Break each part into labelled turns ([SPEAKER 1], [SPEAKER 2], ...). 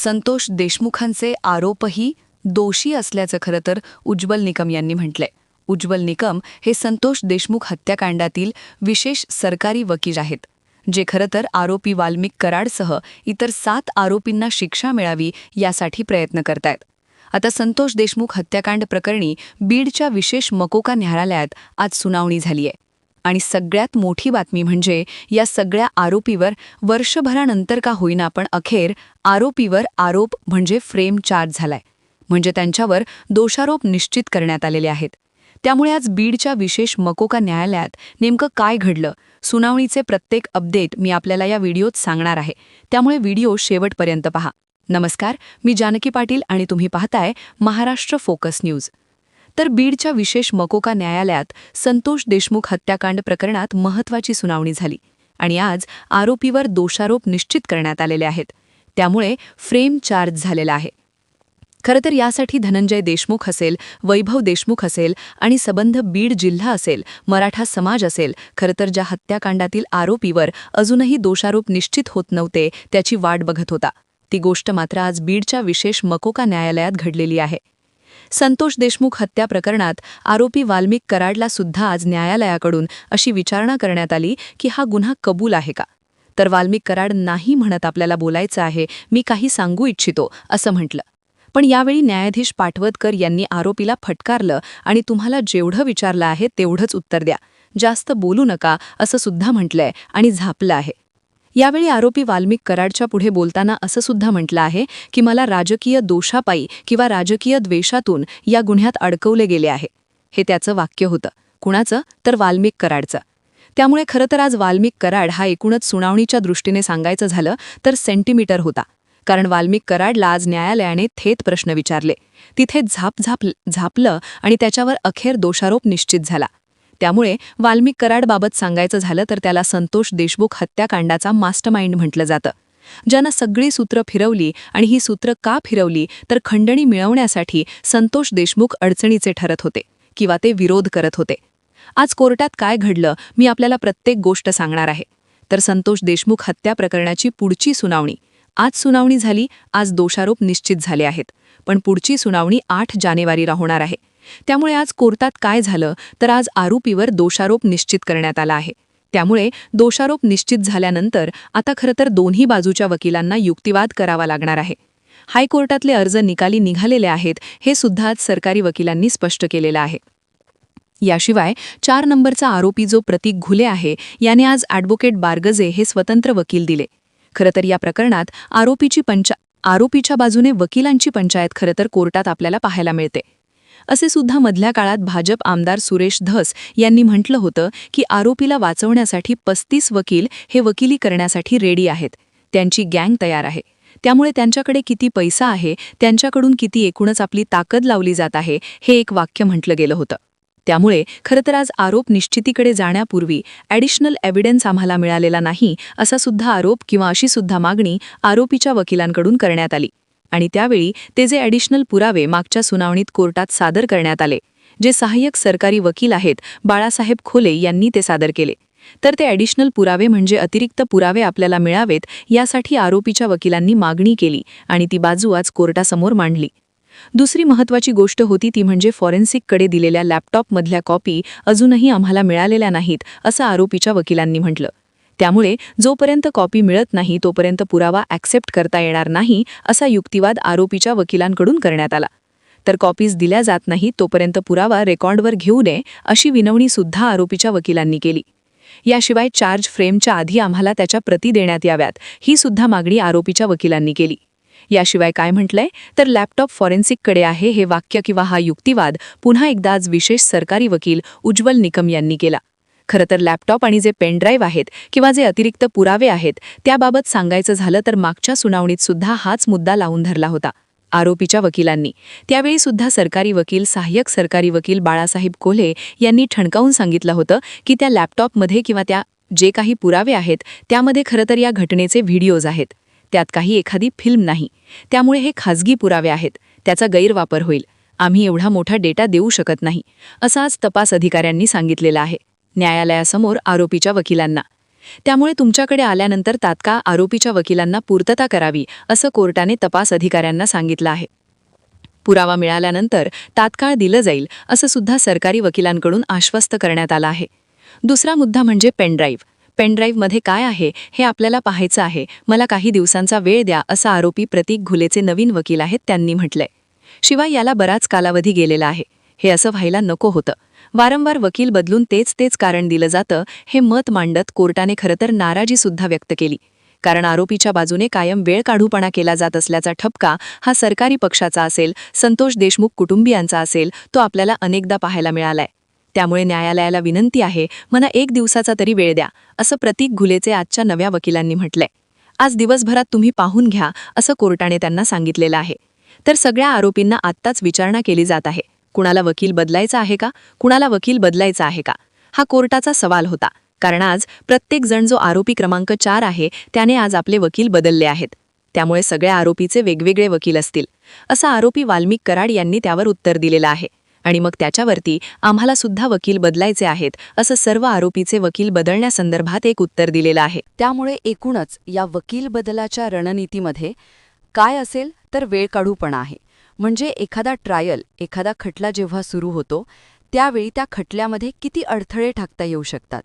[SPEAKER 1] संतोष देशमुखांचे आरोपही दोषी असल्याचं खरं तर उज्ज्वल निकम यांनी म्हटलंय. उज्ज्वल निकम हे संतोष देशमुख हत्याकांडातील विशेष सरकारी वकील आहेत, जे खरं तर आरोपी वाल्मिक कराडसह इतर 7 आरोपींना शिक्षा मिळावी यासाठी प्रयत्न करतायत. आता संतोष देशमुख हत्याकांड प्रकरणी बीडच्या विशेष मकोका न्यायालयात आज सुनावणी झाली आहे. आणि सगळ्यात मोठी बातमी म्हणजे या सगळ्या आरोपीवर वर्षभरानंतर का होईना पण अखेर आरोपीवर आरोप म्हणजे फ्रेम चार्ज झालाय. म्हणजे त्यांच्यावर दोषारोप निश्चित करण्यात आलेले आहेत. त्यामुळे आज बीडच्या विशेष मकोका न्यायालयात नेमकं काय घडलं, सुनावणीचे प्रत्येक अपडेट मी आपल्याला या व्हिडिओत सांगणार आहे. त्यामुळे व्हिडिओ शेवटपर्यंत पहा. नमस्कार, मी जानकी पाटील आणि तुम्ही पाहताय महाराष्ट्र फोकस न्यूज. तर बीडच्या विशेष मकोका न्यायालयात संतोष देशमुख हत्याकांड प्रकरणात महत्त्वाची सुनावणी झाली आणि आज आरोपीवर दोषारोप निश्चित करण्यात आलेले आहेत. त्यामुळे फ्रेम चार्ज झालेला आहे. खरं तर यासाठी धनंजय देशमुख असेल, वैभव देशमुख असेल आणि सबंध बीड जिल्हा असेल, मराठा समाज असेल, खरं तर ज्या हत्याकांडातील आरोपीवर अजूनही दोषारोप निश्चित होत नव्हते त्याची वाट बघत होता. ती गोष्ट मात्र आज बीडच्या विशेष मकोका न्यायालयात घडलेली आहे. संतोष देशमुख हत्या प्रकरणात आरोपी वाल्मिक कराडला सुद्धा आज न्यायालयाकडून अशी विचारणा करण्यात आली की हा गुन्हा कबूल आहे का. तर वाल्मिक कराड नाही म्हणत आपल्याला बोलायचं आहे, मी काही सांगू इच्छितो असं म्हटलं. पण यावेळी न्यायाधीश पाटवदकर यांनी आरोपीला फटकारलं आणि तुम्हाला जेवढं विचारलं आहे तेवढंच उत्तर द्या, जास्त बोलू नका असं सुद्धा म्हटलंय आणि झापलं आहे. यावेळी आरोपी वाल्मिक कराडच्या पुढे बोलताना असं सुद्धा म्हटलं आहे की मला राजकीय दोषापायी किंवा राजकीय द्वेषातून या गुन्ह्यात अडकवले गेले आहे. हे त्याचं वाक्य होतं. कुणाचं? तर वाल्मिक कराडचं. त्यामुळे खरं तर आज वाल्मिक कराड हा एकूणच सुनावणीच्या दृष्टीने सांगायचं झालं तर सेंटीमीटर होता. कारण वाल्मिक कराडला आज न्यायालयाने थेट प्रश्न विचारले, तिथे झापलं आणि त्याच्यावर अखेर दोषारोप निश्चित झाला. त्यामुळे वाल्मिक कराडबाबत सांगायचं झालं तर त्याला संतोष देशमुख हत्याकांडाचा मास्टरमाइंड म्हटलं जातं. ज्यानं सगळी सूत्र फिरवली आणि ही सूत्र का फिरवली तर खंडणी मिळवण्यासाठी संतोष देशमुख अडचणीचे ठरत होते किंवा ते विरोध करत होते. आज कोर्टात काय घडलं मी आपल्याला प्रत्येक गोष्ट सांगणार आहे. तर संतोष देशमुख हत्या प्रकरणाची पुढची सुनावणी आज सुनावणी झाली. आज दोषारोप निश्चित झाले आहेत, पण पुढची सुनावणी 8 जानेवारीला होणार आहे. त्यामुळे आज कोर्टात काय झालं तर आज आरोपीवर दोषारोप निश्चित करण्यात आला आहे. त्यामुळे दोषारोप निश्चित झाल्यानंतर आता खरं तर दोन्ही बाजूच्या वकिलांना युक्तिवाद करावा लागणार आहे. हायकोर्टातले अर्ज निकाली निघालेले आहेत हे सुद्धा आज सरकारी वकिलांनी स्पष्ट केलेलं आहे. याशिवाय 4 नंबरचा आरोपी जो प्रतीक घुले आहे याने आज ॲडव्होकेट बारगजे हे स्वतंत्र वकील दिले. खरं तर या प्रकरणात आरोपीच्या बाजूने वकिलांची पंचायत खरं तर कोर्टात आपल्याला पाहायला मिळते. असे सुद्धा मधल्या काळात भाजप आमदार सुरेश धस यांनी म्हटलं होतं की आरोपीला वाचवण्यासाठी 35 वकील हे वकिली करण्यासाठी रेडी आहेत. त्यांची गँग तयार आहे. त्यामुळे त्यांच्याकडे किती पैसा आहे, त्यांच्याकडून किती एकूणच आपली ताकद लावली जात आहे हे एक वाक्य म्हटलं गेलं होतं. त्यामुळे खरं तर आज आरोप निश्चितीकडे जाण्यापूर्वी ॲडिशनल एव्हिडन्स आम्हाला मिळालेला नाही असा सुद्धा आरोप किंवा अशी सुद्धा मागणी आरोपीच्या वकिलांकडून करण्यात आली. आणि त्यावेळी ते जे ॲडिशनल पुरावे मागच्या सुनावणीत कोर्टात सादर करण्यात आले, जे सहाय्यक सरकारी वकील आहेत बाळासाहेब खोले यांनी ते सादर केले. तर ते ॲडिशनल पुरावे म्हणजे अतिरिक्त पुरावे आपल्याला मिळावेत यासाठी आरोपीच्या वकिलांनी मागणी केली आणि ती बाजू आज कोर्टासमोर मांडली. दुसरी महत्त्वाची गोष्ट होती ती म्हणजे फॉरेन्सिककडे दिलेल्या लॅपटॉपमधल्या कॉपी अजूनही आम्हाला मिळालेल्या नाहीत असं आरोपीच्या वकिलांनी म्हटलं. त्यामुळे जोपर्यंत कॉपी मिळत नाही तोपर्यंत पुरावा ॲक्सेप्ट करता येणार नाही असा युक्तिवाद आरोपीच्या वकिलांकडून करण्यात आला. तर कॉपीज दिल्या जात नाही तोपर्यंत पुरावा रेकॉर्डवर घेऊ नये अशी विनवणी सुद्धा आरोपीच्या वकिलांनी केली. याशिवाय चार्ज फ्रेमच्या आधी आम्हाला त्याच्या प्रती देण्यात याव्यात ही सुद्धा मागणी आरोपीच्या वकिलांनी केली. याशिवाय काय म्हटलंय तर लॅपटॉप फॉरेन्सिककडे आहे हे वाक्य किंवा हा युक्तिवाद पुन्हा एकदा आज विशेष सरकारी वकील उज्ज्वल निकम यांनी केला. खरं तर लॅपटॉप आणि जे पेनड्राईव्ह आहेत किंवा जे अतिरिक्त पुरावे आहेत त्याबाबत सांगायचं झालं तर मागच्या सुनावणीत सुद्धा हाच मुद्दा लावून धरला होता आरोपीच्या वकिलांनी. त्यावेळी सुद्धा सरकारी वकील सहाय्यक सरकारी वकील बाळासाहेब कोल्हे यांनी ठणकावून सांगितलं होतं की त्या लॅपटॉपमध्ये किंवा त्या जे काही पुरावे आहेत त्यामध्ये खरं तर या घटनेचे व्हिडिओज आहेत, त्यात काही एखादी फिल्म नाही. त्यामुळे हे खाजगी पुरावे आहेत, त्याचा गैरवापर होईल. आम्ही एवढा मोठा डेटा देऊ शकत नाही असं आज तपास अधिकाऱ्यांनी सांगितलेलं आहे न्यायालयासमोर आरोपीच्या वकिलांना. त्यामुळे तुमच्याकडे आल्यानंतर तात्काळ आरोपीच्या वकिलांना पूर्तता करावी असं कोर्टाने तपास अधिकाऱ्यांना सांगितलं आहे. पुरावा मिळाल्यानंतर तात्काळ दिलं जाईल असं सुद्धा सरकारी वकिलांकडून आश्वस्त करण्यात आलं आहे. दुसरा मुद्दा म्हणजे पेनड्राईव्ह. पेनड्राईव्हमध्ये काय आहे हे आपल्याला पाहायचं आहे, मला काही दिवसांचा वेळ द्या असं आरोपी प्रतीक घुलेचे नवीन वकील आहेत त्यांनी म्हटलंय. शिवाय याला बराच कालावधी गेलेला आहे. हे असं व्हायला नको होतं. वारंवार वकील बदलून तेच कारण दिलं जातं हे मत मांडत कोर्टाने खरं तर नाराजीसुद्धा व्यक्त केली. कारण आरोपीच्या बाजूने कायम वेळ काढूपणा केला जात असल्याचा ठपका हा सरकारी पक्षाचा असेल, संतोष देशमुख कुटुंबियांचा असेल, तो आपल्याला अनेकदा पाहायला मिळालाय. त्यामुळे न्यायालयाला विनंती आहे, मला 1 दिवसाचा तरी वेळ द्या असं प्रतीक घुलेचे आजच्या नव्या वकिलांनी म्हटलंय. आज दिवसभरात तुम्ही पाहून घ्या असं कोर्टाने त्यांना सांगितलेलं आहे. तर सगळ्या आरोपींना आत्ताच विचारणा केली जात आहे. कुणाला वकील बदलायचा आहे का, कुणाला वकील बदलायचा आहे का, हा कोर्टाचा सवाल होता. कारण आज प्रत्येक जण जो आरोपी क्रमांक 4 आहे त्याने आज आपले वकील बदलले आहेत. त्यामुळे सगळ्या आरोपीचे वेगवेगळे वकील असतील असं आरोपी वाल्मिक कराड यांनी त्यावर उत्तर दिलेलं आहे. आणि मग त्याच्यावरती आम्हाला सुद्धा वकील बदलायचे आहेत असं सर्व आरोपीचे वकील बदलण्यासंदर्भात एक उत्तर दिलेलं आहे. त्यामुळे एकूणच या वकील बदलाच्या रणनीतीमध्ये काय असेल तर वेळकाढूपणा आहे. म्हणजे एखादा ट्रायल, एखादा खटला जेव्हा सुरू होतो त्यावेळी त्या खटल्यामध्ये किती अडथळे टाकता येऊ शकतात,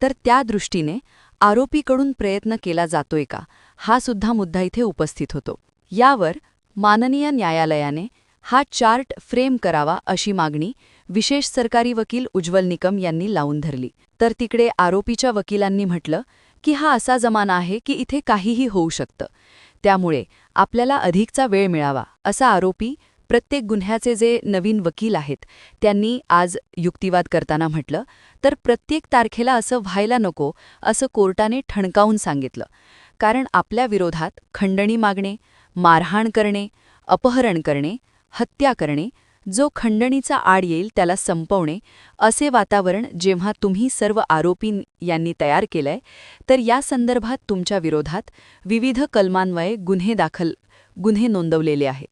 [SPEAKER 1] तर त्या दृष्टीने आरोपीकडून प्रयत्न केला जातोय का, हा सुद्धा मुद्दा इथे उपस्थित होतो. यावर माननीय न्यायालयाने हा चार्ट फ्रेम करावा अशी मागणी विशेष सरकारी वकील उज्ज्वल निकम यांनी लावून धरली. तर तिकडे आरोपीच्या वकिलांनी म्हटलं की हा असा जमाना आहे की इथे काहीही होऊ शकतं, त्यामुळे आपल्याला अधिकचा वेळ मिळावा असा आरोपी प्रत्येक गुन्ह्याचे जे नवीन वकील आहेत त्यांनी आज युक्तिवाद करताना म्हटलं. तर प्रत्येक तारखेला असं व्हायला नको असं कोर्टाने ठणकावून सांगितलं. कारण आपल्या विरोधात खंडणी मागणे, मारहाण करणे, अपहरण करणे, हत्या करणे, जो खंडणीचा आड येईल त्याला संपवणे असे वातावरण जेव्हा तुम्ही सर्व आरोपी यांनी तयार केलंय, तर या संदर्भात तुमच्या विरोधात विविध कलमान्वये गुन्हे नोंदवलेले आहे.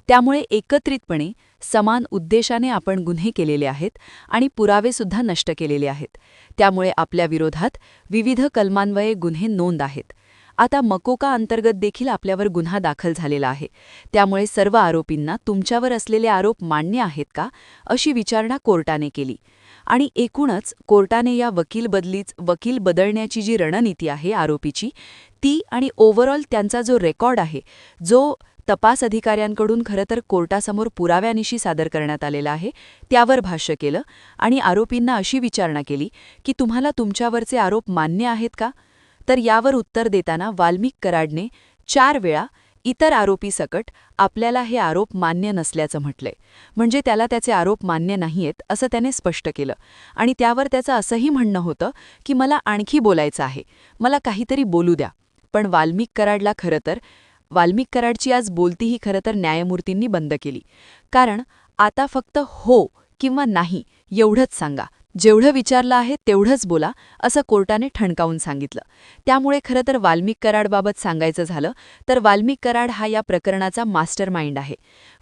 [SPEAKER 1] त्यामुळे एकत्रितपणे समान उद्देशाने आपण गुन्हे केलेले आहेत आणि पुरावेसुद्धा नष्ट केलेले आहेत. त्यामुळे आपल्या विरोधात विविध कलमान्वये गुन्हे नोंद आहेत. आता मकोका अंतर्गत देखील आपल्यावर गुन्हा दाखल झालेला आहे. त्यामुळे सर्व आरोपींना तुमच्यावर असलेले आरोप मान्य आहेत का अशी विचारणा कोर्टाने केली. आणि एकूणच कोर्टाने या वकील बदलण्याची जी रणनीती आहे आरोपीची ती आणि ओव्हरऑल त्यांचा जो रेकॉर्ड आहे, जो तपास अधिकाऱ्यांकडून खरं तर कोर्टासमोर पुराव्यानिशी सादर करण्यात आलेला आहे, त्यावर भाष्य केलं आणि आरोपींना अशी विचारणा केली की तुम्हाला तुमच्यावरचे आरोप मान्य आहेत का. तर यावर उत्तर देताना वाल्मिक कराडने 4 वेळा इतर आरोपीसकट आपल्याला हे आरोप मान्य नसल्याचं म्हटलंय. म्हणजे त्याला त्याचे आरोप मान्य नाहीयेत असं त्याने स्पष्ट केलं. आणि त्यावर त्याचं असंही म्हणणं होतं की मला आणखी बोलायचं आहे, मला काहीतरी बोलू द्या. पण वाल्मिक कराडची आज बोलतीही खरं तर न्यायमूर्तींनी बंद केली. कारण आता फक्त हो किंवा नाही एवढंच सांगा, जेवढं विचारलं आहे तेवढंच बोला असं कोर्टाने ठणकावून सांगितलं. त्यामुळे खरं तर वाल्मिक कराडबाबत सांगायचं झालं तर वाल्मिक कराड हा या प्रकरणाचा मास्टरमाइंड आहे.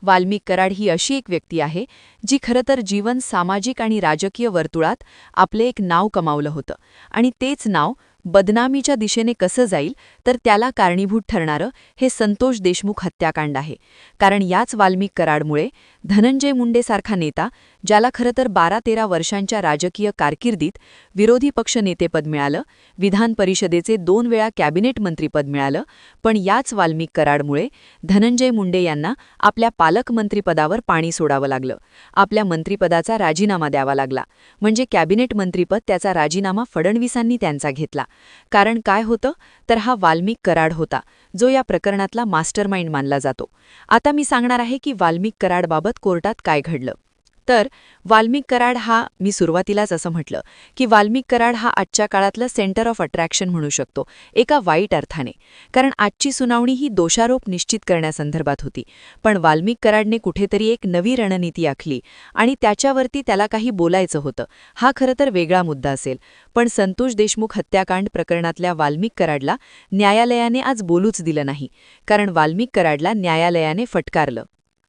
[SPEAKER 1] वाल्मिक कराड ही अशी एक व्यक्ती आहे जी खरं तर जीवन सामाजिक आणि राजकीय वर्तुळात आपले एक नाव कमावलं होतं आणि तेच नाव बदनामीच्या दिशेने कसं जाईल तर त्याला कारणीभूत ठरणारं हे संतोष देशमुख हत्याकांड आहे. कारण याच वाल्मिक कराडमुळे धनंजय मुंडेसारखा नेता, ज्याला खरं तर 12-13 वर्षांच्या राजकीय कारकिर्दीत विरोधी पक्ष नेतेपद मिळालं, विधान परिषदेचे 2 वेळा कॅबिनेट मंत्रीपद मिळालं, पण याच वाल्मिक कराडमुळे धनंजय मुंडे यांना आपल्या पालकमंत्रीपदावर पाणी सोडावं लागलं, आपल्या मंत्रिपदाचा राजीनामा द्यावा लागला. म्हणजे कॅबिनेट मंत्रीपद त्याचा राजीनामा फडणवीसांनी त्यांचा घेतला. कारण काय होतं तर हा वाल्मिक कराड होता जो या प्रकरणातला मास्टरमाइंड मानला जातो. आता मी सांगणार आहे की वाल्मिक कराडबाबत कोर्टात काय घडलं. तर वाल्मिक कराड हा, मी सुरुवातीलाच असं म्हटलं की वाल्मिक कराड हा आजच्या काळातलं सेंटर ऑफ अट्रॅक्शन म्हणू शकतो, एका वाईट अर्थाने. कारण आजची सुनावणी ही दोषारोप निश्चित करण्यासंदर्भात होती. पण वाल्मिक कराडने कुठेतरी एक नवी रणनीती आखली आणि त्याच्यावरती त्याला काही बोलायचं होतं. हा खरं तर वेगळा मुद्दा असेल. पण संतोष देशमुख हत्याकांड प्रकरणातल्या वाल्मिक कराडला न्यायालयाने आज बोलूच दिलं नाही. कारण वाल्मिक कराडला न्यायालयाने फटकारलं.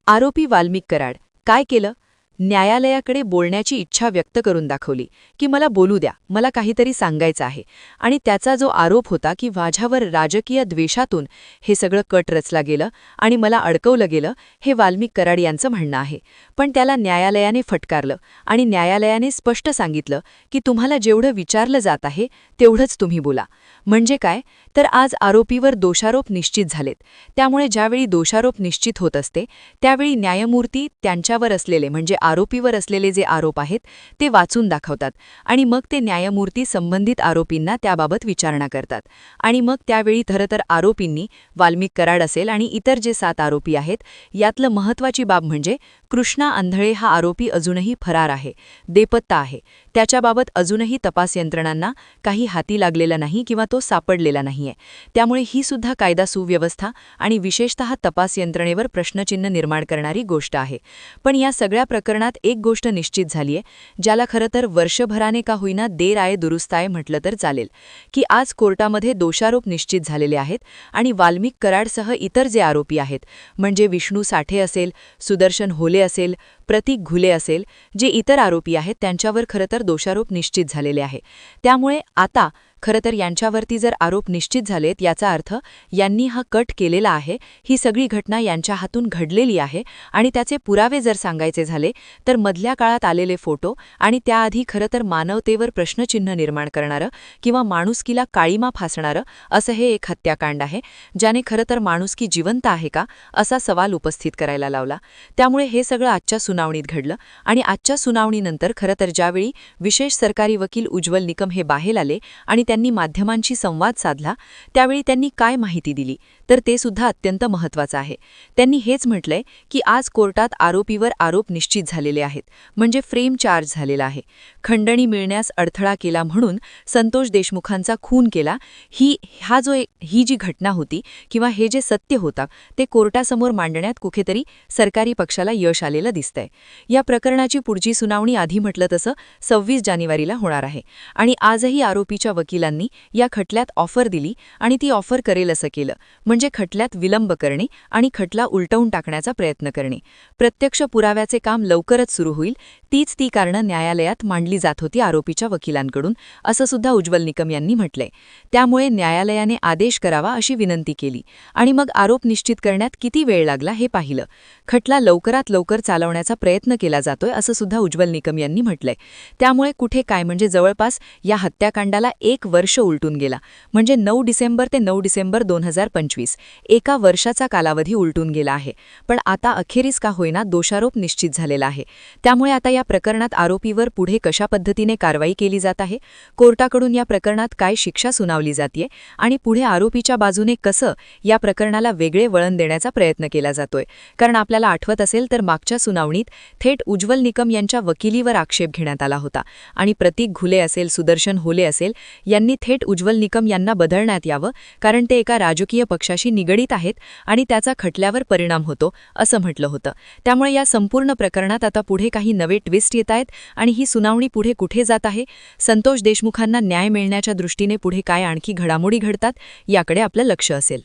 [SPEAKER 1] आरोपी वाल्मिक कराड काय केलं
[SPEAKER 2] न्यायालयाकडे बोलण्याची इच्छा व्यक्त करून दाखवली की मला बोलू द्या, मला काहीतरी सांगायचं आहे. आणि त्याचा जो आरोप होता की माझ्यावर राजकीय द्वेषातून हे सगळं कट रचला गेलं आणि मला अडकवलं गेलं, हे वाल्मिक कराड यांचं म्हणणं आहे. पण त्याला न्यायालयाने फटकारलं आणि न्यायालयाने स्पष्ट सांगितलं की तुम्हाला जेवढं विचारलं जात आहे तेवढंच तुम्ही बोला. म्हणजे काय तर आज आरोपीवर दोषारोप निश्चित झालेत. त्यामुळे ज्यावेळी दोषारोप निश्चित होत असते त्यावेळी न्यायमूर्ती त्यांच्यावर असलेले म्हणजे आरोपीवर असलेले जे आरोप आहेत ते वाचून दाखवतात आणि मग ते न्यायमूर्ती संबंधित आरोपींना त्याबाबत विचारणा करतात. आणि मग त्यावेळी खरंतर आरोपींनी वाल्मिक कराड असेल आणि इतर जे 7 आरोपी आहेत यातलं महत्त्वाची बाब म्हणजे कृष्णा आंधळे हा आरोपी अजूनही फरार आहे, बेपत्ता आहे. त्याच्याबाबत अजूनही तपास यंत्रणांना काही हाती लागलेला नाही किंवा तो सापडलेला नाहीये. त्यामुळे ही सुद्धा कायदा सुव्यवस्था आणि विशेषतः तपास यंत्रणेवर प्रश्नचिन्ह निर्माण करणारी गोष्ट आहे. पण या सगळ्या प्रकरणात एक गोष्ट निश्चित झालीये, ज्याला खरंतर वर्षभराने का होईना देर आये दुरुस्त आये म्हटलं तर चालेल, की आज कोर्टामध्ये दोषारोप निश्चित झालेले आहेत आणि वाल्मिक कराडसह इतर जे आरोपी आहेत म्हणजे विष्णू साठे असेल, सुदर्शन होले असेल, प्रतीक घुले असेल, जे इतर आरोपी आहेत त्यांच्यावर खरंतर दोषारोप निश्चित झालेले आहे. त्यामुळे आता खरंतर यांच्यावरती जर आरोप निश्चित झालेत याचा अर्थ यांनी हा कट केलेला आहे, ही सगळी घटना यांच्या हातून घडलेली आहे. आणि त्याचे पुरावे जर सांगायचे झाले तर मधल्या काळात आलेले फोटो आणि त्याआधी खरंतर मानवतेवर प्रश्नचिन्ह निर्माण करणारं किंवा माणुसकीला काळीमा फासणारं असं हे एक हत्याकांड आहे, ज्याने खरंतर माणुसकी जिवंत आहे का असा सवाल उपस्थित करायला लावला. त्यामुळे हे सगळं आजच्या सुनावणीत घडलं आणि आजच्या सुनावणीनंतर खरंतर ज्यावेळी विशेष सरकारी वकील उज्ज्वल निकम हे बाहेर आले आणि त्यांनी माध्यमांशी संवाद साधला त्यावेळी त्यांनी काय माहिती दिली तर ते सुद्धा अत्यंत महत्त्वाचं आहे. त्यांनी हेच म्हटलंय की आज कोर्टात आरोपीवर आरोप निश्चित झालेले आहेत, म्हणजे फ्रेम चार्ज झालेला आहे. खंडणी मिळण्यास अडथळा केला म्हणून संतोष देशमुखांचा खून केला, ही जी घटना होती किंवा हे जे सत्य होतं ते कोर्टासमोर मांडण्यात कुठेतरी सरकारी पक्षाला यश आलेलं दिसतंय. या प्रकरणाची पुढची सुनावणी आधी म्हटलं तसं 26 जानेवारीला होणार आहे आणि आजही आरोपीच्या वकिलांनी या खटल्यात ऑफर दिली आणि ती ऑफर करेल असं केलं, म्हणजे खटल्यात विलंब करणे आणि खटला उलटवून टाकण्याचा प्रयत्न करणे. प्रत्यक्ष पुराव्याचे काम लवकरच सुरू होईल, तीच ती कारणं न्यायालयात मांडली जात होती आरोपीच्या वकिलांकडून, असं सुद्धा उज्ज्वल निकम यांनी म्हटलंय. त्यामुळे न्यायालयाने आदेश करावा अशी विनंती केली आणि मग आरोप निश्चित करण्यात किती वेळ लागला हे पाहिलं. खटला लवकरात लवकर चालवण्याचा प्रयत्न केला जातोय असं सुद्धा उज्ज्वल निकम यांनी म्हटलंय. त्यामुळे कुठे काय म्हणजे जवळपास या हत्याकांडाला 1 वर्ष उलटून गेला, म्हणजे 9 डिसेंबर ते 9 डिसेंबर 2025 एका वर्षाचा कालावधी उलटून गेला आहे. पण आता अखेरीस का होईना दोषारोप निश्चित झालेला आहे. त्यामुळे आता या प्रकरणात आरोपीवर पुढे कशा पद्धतीने कारवाई केली जात आहे, कोर्टाकडून या प्रकरणात काय शिक्षा सुनावली जातेय आणि पुढे आरोपीच्या बाजूने कसं या प्रकरणाला वेगळे वळण देण्याचा प्रयत्न केला जातोय. कारण आपल्याला आठवत असेल तर मागच्या सुनावणीत थेट उज्ज्वल निकम यांच्या वकिलीवर आक्षेप घेण्यात आला होता आणि प्रतीक घुले असेल, सुदर्शन होले असेल यांनी थेट उज्ज्वल निकम यांना बदलण्यात यावं कारण ते एका राजकीय पक्षाशी निगडीत आहेत आणि त्याचा खटल्यावर परिणाम होतो असं म्हटलं होतं. त्यामुळे या संपूर्ण प्रकरणात आता पुढे काही नवे ट्विस्ट येत आहेत आणि ही सुनावणी पुढे कुठे जात आहे, संतोष देशमुखांना न्याय मिळण्याच्या दृष्टीने पुढे काय आणखी घडामोडी घडतात याकडे आपलं लक्ष असेल.